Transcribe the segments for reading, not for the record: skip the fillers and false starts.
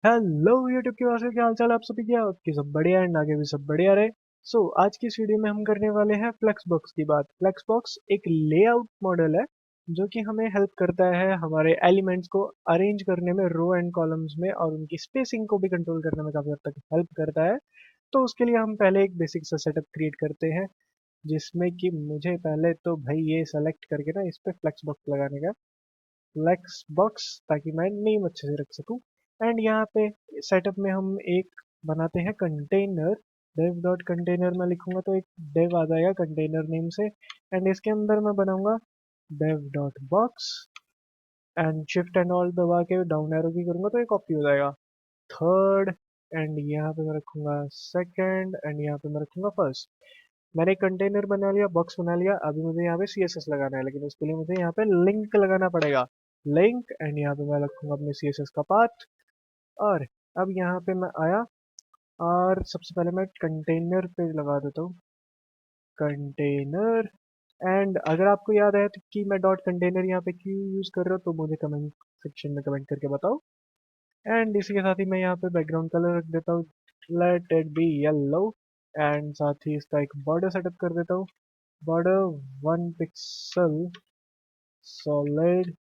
Hello YouTube के वासी, क्या हाल चाल आप सभी क्या आपकी सब बढ़िया एंड आगे भी सब बढ़िया रहे। आज की इस वीडियो में हम करने वाले हैं फ्लेक्सबॉक्स की बात। फ्लेक्सबॉक्स एक लेआउट मॉडल है जो कि हमें हेल्प करता है हमारे एलिमेंट्स को अरेंज करने में रो एंड कॉलम्स में, और उनकी स्पेसिंग को भी कंट्रोल करने में काफी हद तक हेल्प करता है। तो उसके लिए हम पहले एक बेसिक सा सेटअप क्रिएट करते हैं, जिसमें कि मुझे पहले तो भाई ये सेलेक्ट करके ना इस पे फ्लेक्सबॉक्स लगाने का, फ्लेक्स बॉक्स, ताकि मैं नेम अच्छे से रख सकूं। एंड यहाँ पे सेटअप में हम एक बनाते हैं कंटेनर। dev डॉट कंटेनर में लिखूंगा तो एक dev आ जाएगा कंटेनर नेम से। एंड इसके अंदर मैं बनाऊंगा dev dot box, and shift and all दबा के डाउन एरो की करूंगा तो एक कॉपी हो जाएगा थर्ड। एंड यहाँ पे मैं रखूंगा सेकंड, एंड यहाँ पे मैं रखूंगा फर्स्ट। मैंने कंटेनर बना लिया, बॉक्स बना लिया। अभी मुझे यहाँ पे CSS लगाना है, लेकिन उसके लिए मुझे यहाँ पे लिंक लगाना पड़ेगा, लिंक। एंड यहाँ पे मैं रखूंगा अपने CSS का पाथ। और अब यहाँ पे मैं आया, और सबसे पहले मैं कंटेनर पे लगा देता हूँ कंटेनर। एंड अगर आपको याद है तो कि मैं डॉट कंटेनर यहाँ पे क्यों यूज कर रहा हूँ, तो मुझे कमेंट सेक्शन में कमेंट करके बताओ। एंड इसी के साथ ही मैं यहाँ पे बैकग्राउंड कलर रख देता हूँ, let it be yellow. And साथ ही इसका एक बॉर्डर सेटअप कर देता हूँ, border 1 pixel solid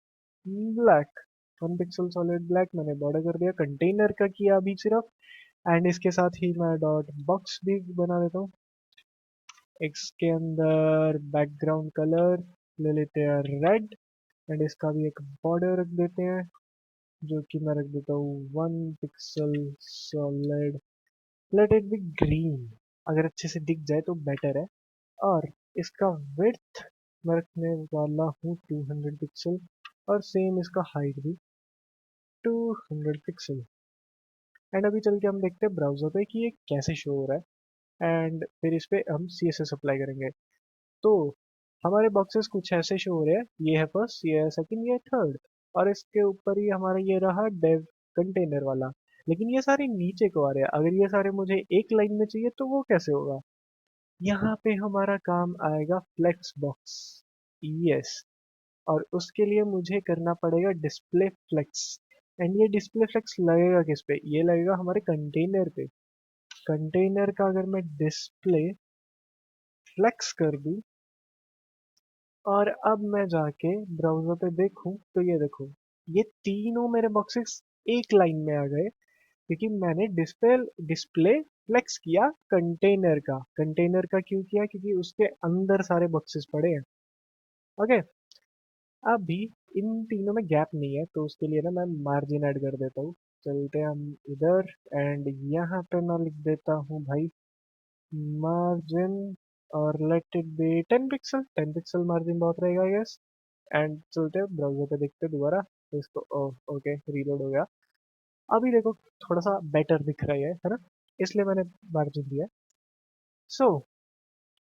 black. 1 pixel solid black मैंने बॉर्डर कर दिया, कंटेनर का किया अभी सिर्फ। एंड इसके साथ ही मैं डॉट बॉक्स भी बना देता हूँ। इसके अंदर बैकग्राउंड कलर ले लेते हैं रेड, एंड इसका भी एक बॉर्डर रख देते हैं, जो कि मैं रख देता हूँ 1 pixel solid, let it be green. अगर अच्छे से दिख जाए तो बेटर है। और इसका विड्थ मैं रखने वाला हूँ 200 पिक्सल, और सेम इसका हाइट भी 200 पिक्सल। एंड अभी चल के हम देखते हैं ब्राउजर पे कि ये कैसे शो हो रहा है, एंड फिर इस पे हम CSS अप्लाई करेंगे। तो हमारे बॉक्सेस कुछ ऐसे शो हो रहे हैं, ये है फर्स्ट, ये है सेकंड, ये है थर्ड। और इसके ऊपर ही हमारा ये रहा डेव कंटेनर वाला। लेकिन ये सारे नीचे को आ रहे हैं, अगर ये सारे मुझे एक लाइन में चाहिए तो वो कैसे होगा। यहाँ पे हमारा काम आएगा फ्लेक्स बॉक्स, यस। और उसके लिए मुझे करना पड़ेगा डिस्प्ले फ्लेक्स। एंड ये डिस्प्ले फ्लेक्स लगेगा किस पे, ये लगेगा हमारे कंटेनर पे। कंटेनर का अगर मैं डिस्प्ले फ्लेक्स कर दूं, और अब मैं जाके ब्राउजर पे देखूं, तो ये देखो, ये तीनों मेरे बॉक्सेस एक लाइन में आ गए, क्योंकि मैंने डिस्प्ले डिस्प्ले फ्लेक्स किया कंटेनर का क्यों किया, क्योंकि उसके अंदर सारे बॉक्सेस पड़े हैं। ओके। अभी इन तीनों में गैप नहीं है, तो उसके लिए ना मैं मार्जिन ऐड कर देता हूँ। चलते हैं हम इधर, एंड यहाँ पे मैं लिख देता हूँ भाई मार्जिन, और let it be 10 pixel. 10 pixel margin बहुत रहेगा, यस। एंड चलते हैं ब्राउजर पे देखते हैं दोबारा, तो इसको ओके रीलोड हो गया। अभी देखो थोड़ा सा बेटर दिख रहा है ना, इसलिए मैंने मार्जिन दिया। सो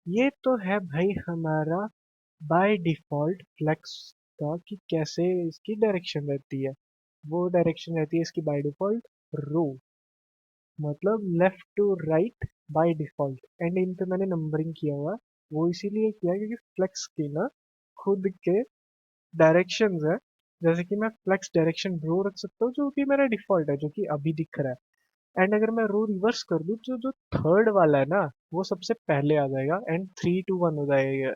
ये तो है भाई हमारा बाय डिफॉल्ट फ्लेक्स का, कि कैसे इसकी डायरेक्शन रहती है। वो डायरेक्शन रहती है इसकी बाय डिफॉल्ट रो, मतलब left to right by default. And इन पे मैंने नंबरिंग किया हुआ है, वो इसीलिए किया क्योंकि फ्लेक्स की ना खुद के डायरेक्शंस है। जैसे कि मैं फ्लेक्स डायरेक्शन रो रख सकता हूँ, जो कि मेरा डिफॉल्ट है, जो कि अभी दिख रहा है। एंड अगर मैं रो रिवर्स कर दूँ, तो जो थर्ड वाला है ना, वो सबसे पहले आ जाएगा, एंड 3 to 1 हो जाएगा।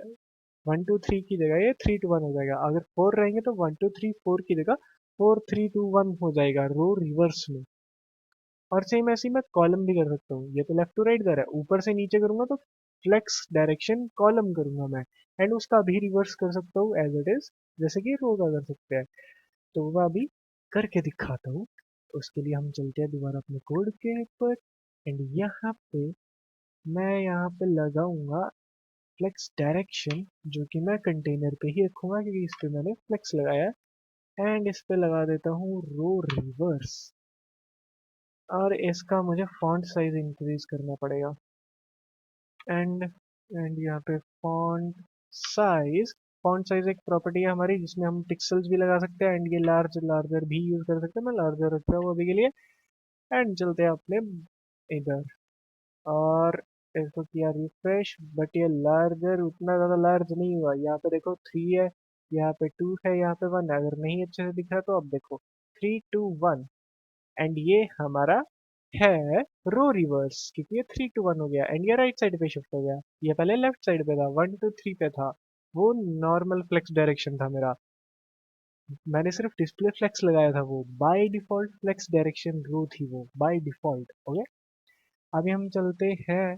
1 to 3 की जगह ये 3 to 1 हो जाएगा। अगर 4 रहेंगे तो 1 to 3 4 की जगह 4 3 2 1 हो जाएगा रो रिवर्स में। और सेम ऐसे ही मैं कॉलम भी कर सकता हूँ, ये तो लेफ्ट टू राइट कर रहा है, ऊपर से नीचे करूंगा तो फ्लेक्स डायरेक्शन कॉलम करूंगा मैं। एंड उसका भी रिवर्स कर सकता हूँ एज इट इज, जैसे कि रो का कर सकते हैं। तो मैं अभी करके दिखाता हूँ। उसके लिए हम चलते हैं दोबारा अपने कोड के ऊपर, एंड यहाँ पे मैं यहाँ पे लगाऊंगा फ्लेक्स डायरेक्शन, जो कि मैं कंटेनर पे ही रखूंगा क्योंकि इस पे मैंने फ्लेक्स लगाया है। एंड इस पे लगा देता हूँ रो रिवर्स, और इसका मुझे फॉन्ट साइज इंक्रीज करना पड़ेगा। एंड एंड यहाँ पे फॉन्ट साइज एक प्रॉपर्टी है हमारी, जिसमें हम पिक्सल्स भी लगा सकते हैं, एंड ये लार्ज लार्जर भी यूज कर सकते हैं। मैं लार्जर रखता हूँ अभी के लिए। एंड चलते हैं अपने इधर, और इसको किया रिफ्रेश, बट ये लार्जर उतना ज़्यादा लार्ज नहीं हुआ। यहाँ पे देखो 3 है, यहाँ पे 2 है, यहाँ पे 1 है। अगर नहीं अच्छे से दिख रहा तो अब देखो 3 to 1। एंड ये हमारा है रो रिवर्स, क्योंकि ये 3 to 1 हो गया एंड ये राइट साइड पे शिफ्ट हो गया। ये पहले लेफ्ट साइड पे था, 1 to 3 पे था, वो नॉर्मल फ्लेक्स डायरेक्शन था मेरा। मैंने सिर्फ डिस्प्ले फ्लेक्स लगाया था, वो बाय डिफॉल्ट फ्लेक्स डायरेक्शन रो थी वो बाय डिफॉल्ट। ओके, अभी हम चलते हैं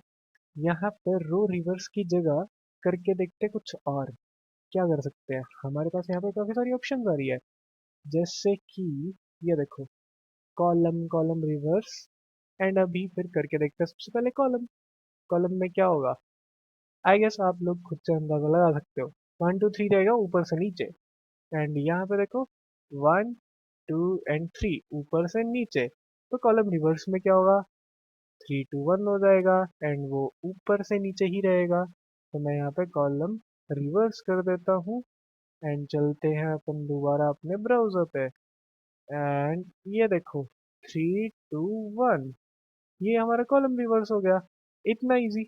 यहाँ पर रो रिवर्स की जगह करके देखते कुछ और। क्या कर सकते हैं, हमारे पास यहाँ पे काफी सारी ऑप्शंस आ रही है, जैसे कि ये देखो, कॉलम कॉलम रिवर्स। एंड अभी फिर करके देखते हैं सबसे पहले कॉलम। कॉलम में क्या होगा, आई गेस आप लोग खुद से अंदाजा लगा सकते हो। 1 2 3 रहेगा ऊपर से नीचे, एंड यहाँ पे देखो 1 2 एंड 3 ऊपर से नीचे। तो कॉलम रिवर्स में क्या होगा, 3 to 1 हो जाएगा एंड वो ऊपर से नीचे ही रहेगा। तो मैं यहाँ पे कॉलम रिवर्स कर देता हूँ एंड चलते हैं अपन दोबारा अपने ब्राउजर पे। एंड ये देखो 3 to 1, ये हमारा कॉलम रिवर्स हो गया। इतना इजी।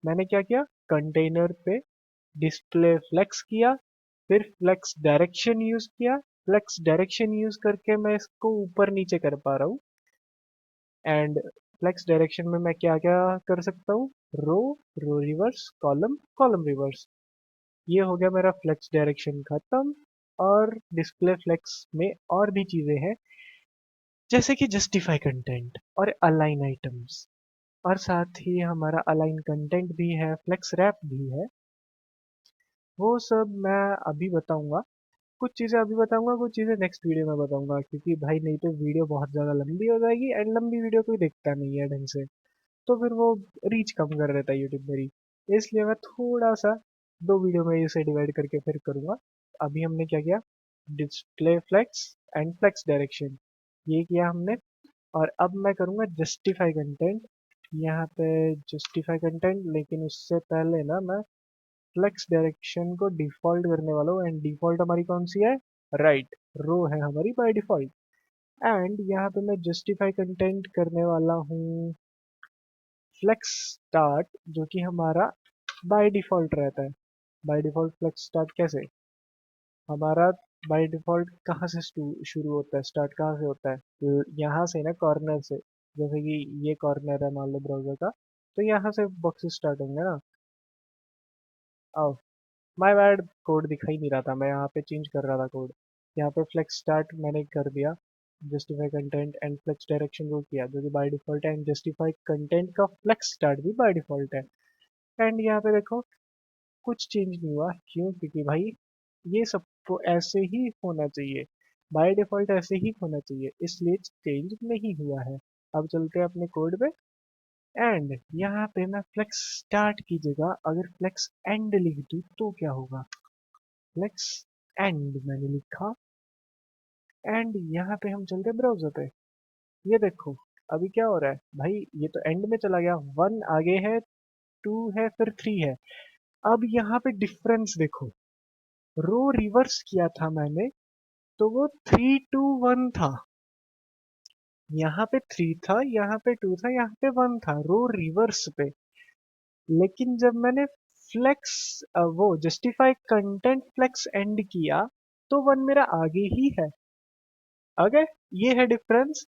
मैंने क्या किया, कंटेनर पे डिस्प्ले फ्लेक्स किया, फिर फ्लेक्स डायरेक्शन यूज किया। फ्लेक्स डायरेक्शन यूज करके मैं इसको ऊपर नीचे कर पा रहा हूँ। एंड फ्लेक्स डायरेक्शन में मैं क्या क्या कर सकता हूँ, रो, रो रिवर्स, कॉलम, कॉलम रिवर्स। ये हो गया मेरा फ्लेक्स डायरेक्शन खत्म। और डिस्प्ले फ्लेक्स में और भी चीजें हैं, जैसे कि जस्टिफाई कंटेंट और अलाइन आइटम्स, और साथ ही हमारा अलाइन कंटेंट भी है, फ्लेक्स रैप भी है। वो सब मैं अभी बताऊंगा। कुछ चीज़ें अभी बताऊंगा, कुछ चीज़ें नेक्स्ट वीडियो में बताऊंगा, क्योंकि भाई नहीं तो वीडियो बहुत ज़्यादा लंबी हो जाएगी एंड लंबी वीडियो कोई देखता नहीं है ढंग से, तो फिर वो रीच कम कर देता है यूट्यूब मेरी। इसलिए मैं थोड़ा सा 2 वीडियो में इसे डिवाइड करके फिर करूंगा। अभी हमने क्या किया, display flex and flex direction, ये किया हमने। और अब मैं करूंगा जस्टिफाई कंटेंट। यहाँ पे जस्टिफाई कंटेंट, लेकिन उससे पहले ना मैं फ्लेक्स डायरेक्शन को डिफॉल्ट करने वाला हूँ। एंड डिफॉल्ट हमारी कौन सी है, राइट, रो है हमारी बाय डिफॉल्ट। एंड यहाँ पे मैं जस्टिफाई कंटेंट करने वाला हूँ फ्लेक्स स्टार्ट, जो कि हमारा बाय डिफॉल्ट रहता है। बाय डिफॉल्ट फ्लेक्स स्टार्ट कैसे, हमारा बाय डिफॉल्ट कहाँ से शुरू होता है, स्टार्ट कहाँ से होता है, यहाँ से ना, कॉर्नर से। जैसे कि ये कॉर्नर है मान लो ब्राउजर का, तो यहाँ से बॉक्सेस स्टार्ट होंगे ना। आओ, माय बैड, कोड दिखाई नहीं रहा था, मैं यहाँ पे चेंज कर रहा था कोड। यहाँ पे फ्लेक्स स्टार्ट मैंने कर दिया, justify content and flex direction को किया, जो कि बाय डिफॉल्ट है। एंड जस्टिफाई कंटेंट का फ्लेक्स स्टार्ट भी बाय डिफॉल्ट है। एंड यहाँ पे देखो कुछ चेंज नहीं हुआ, क्यों, क्योंकि भाई ये सब तो ऐसे ही होना चाहिए, बाय डिफॉल्ट ऐसे ही होना चाहिए, इसलिए चेंज नहीं हुआ है। अब चलते हैं अपने कोड पे। एंड यहाँ पे मैं फ्लेक्स स्टार्ट की जगह अगर फ्लेक्स एंड लिख दूँ तो क्या होगा, फ्लेक्स एंड मैंने लिखा। एंड यहाँ पे हम चलते ब्राउजर पे। ये देखो अभी क्या हो रहा है भाई, ये तो एंड में चला गया, 1 आगे है, 2 है, फिर 3 है। अब यहाँ पे डिफरेंस देखो, रो रिवर्स किया था मैंने, तो वो 3 to 1 था। यहाँ पे 3 था, यहाँ पे 2 था, यहाँ पे 1 था, रो रिवर्स पे। लेकिन जब मैंने फ्लेक्स वो जस्टिफाई कंटेंट फ्लेक्स एंड किया, तो 1 मेरा आगे ही है। अगर ये है डिफरेंस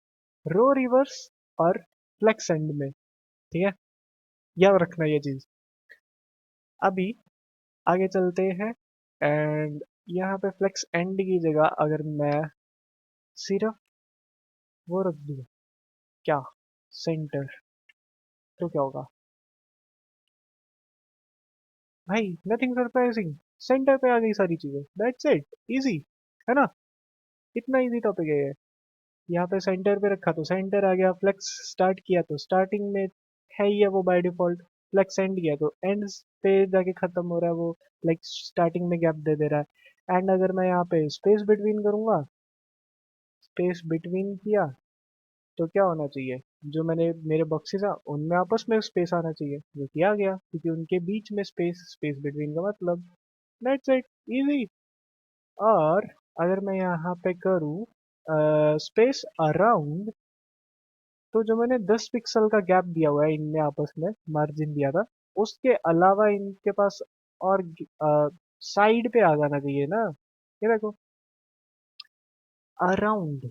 रो रिवर्स और फ्लेक्स एंड में, ठीक है, याद रखना ये चीज। अभी आगे चलते हैं। एंड यहाँ पे फ्लेक्स एंड की जगह अगर मैं सिर्फ वो रख दूँ, क्या, सेंटर, तो क्या होगा भाई, नथिंग सरप्राइजिंग, सेंटर पे आ गई सारी चीजें, दैट्स इट, इजी, है ना। इतना इजी टॉपिक है ये। यहाँ पे सेंटर पे रखा तो सेंटर आ गया, फ्लेक्स स्टार्ट किया तो स्टार्टिंग में है ही है वो बाय डिफॉल्ट, फ्लेक्स एंड किया तो एंड पे जाके खत्म हो रहा है वो, लाइक स्टार्टिंग में गैप दे दे रहा है। एंड अगर मैं यहाँ पे स्पेस बिटवीन करूंगा, स्पेस बिटवीन किया, तो क्या होना चाहिए, जो मैंने मेरे बॉक्सेस है उनमें आपस में स्पेस आना चाहिए, जो कि आ गया, क्योंकि उनके बीच में स्पेस, स्पेस बिटवीन का मतलब, दैट्स इट, इजी। और अगर मैं यहाँ पे करूँ स्पेस अराउंड, तो जो मैंने 10 पिक्सल का गैप दिया हुआ है इनमें आपस में, मार्जिन दिया था, उसके अलावा इनके पास और साइड पे आ जाना चाहिए ना। ये देखो, अराउंड,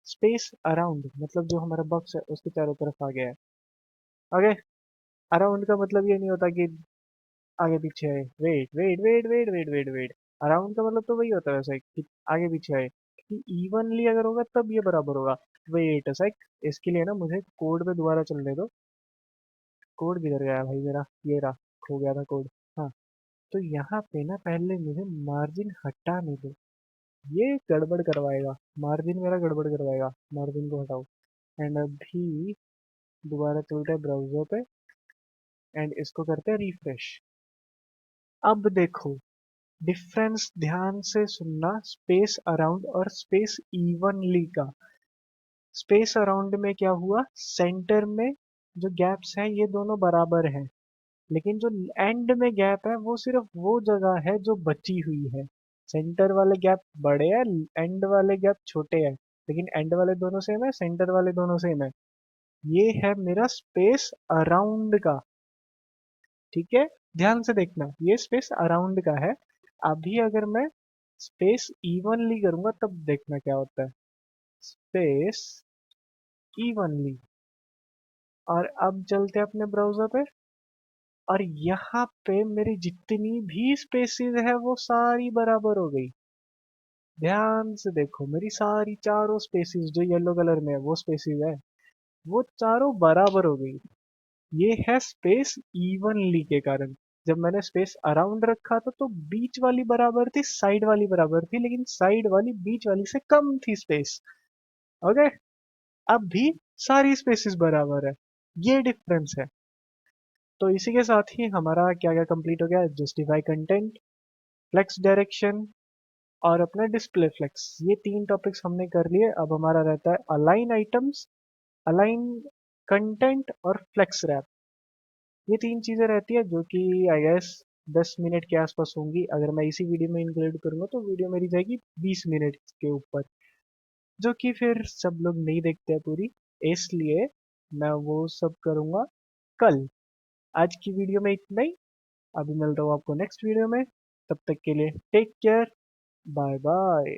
स्पेस अराउंड मतलब जो हमारा बॉक्स है उसके चारों तरफ आ गया है। ओके, अराउंड का मतलब ये नहीं होता कि आगे पीछे है। Wait wait wait wait wait wait wait, around का मतलब तो वही होता है वैसे कि आगे पीछे है, कि इवनली अगर होगा तब ये बराबर होगा। वेट अ सेक, इसके लिए ना मुझे कोड पे दोबारा चलने दो। कोड किधर गया भाई मेरा, ये रहा, खो गया था कोड। हाँ, तो यहाँ पे ना पहले मुझे मार्जिन हटाने दो, ये गड़बड़ करवाएगा, मार्जिन मेरा गड़बड़ करवाएगा, मार्जिन को हटाओ। एंड अभी दोबारा चलते हैं ब्राउजर पे एंड इसको करते हैं रिफ्रेश। अब देखो डिफरेंस, ध्यान से सुनना, स्पेस अराउंड और स्पेस इवनली का। स्पेस अराउंड में क्या हुआ, सेंटर में जो गैप्स हैं ये दोनों बराबर हैं, लेकिन जो एंड में गैप है वो सिर्फ वो जगह है जो बची हुई है। सेंटर वाले गैप बड़े हैं, एंड वाले गैप छोटे हैं, लेकिन एंड वाले दोनों सेम है, सेंटर वाले दोनों सेम है। ये है मेरा स्पेस अराउंड का। ठीक है, ध्यान से देखना, ये स्पेस अराउंड का है। अभी अगर मैं स्पेस इवनली करूंगा तब देखना क्या होता है। स्पेस इवनली, और अब चलते हैं अपने ब्राउजर पे, और यहाँ पे मेरी जितनी भी स्पेसिस है वो सारी बराबर हो गई। ध्यान से देखो, मेरी सारी चारों स्पेसिस जो येलो कलर में है वो स्पेसिस है, वो चारों बराबर हो गई। ये है स्पेस इवनली के कारण। जब मैंने स्पेस अराउंड रखा था तो बीच वाली बराबर थी, साइड वाली बराबर थी, लेकिन साइड वाली बीच वाली से कम थी स्पेस। ओके, अब भी सारी स्पेसिस बराबर है, ये डिफरेंस है। तो इसी के साथ ही हमारा क्या क्या कंप्लीट हो गया, जस्टिफाई कंटेंट, फ्लेक्स डायरेक्शन और अपना डिस्प्ले फ्लेक्स, ये तीन टॉपिक्स हमने कर लिए। अब हमारा रहता है अलाइन आइटम्स, अलाइन कंटेंट और फ्लेक्स रैप। ये तीन चीजें रहती है जो कि आई गेस 10 मिनट के आसपास होंगी। अगर मैं इसी वीडियो में इंक्लूड करूंगा तो वीडियो मेरी जाएगी 20 मिनट के ऊपर, जो कि फिर सब लोग नहीं देखते हैं पूरी, इसलिए मैं वो सब करूंगा कल। आज की वीडियो में इतना ही, अभी मिलता हूँ आपको नेक्स्ट वीडियो में, तब तक के लिए टेक केयर, बाय बाय।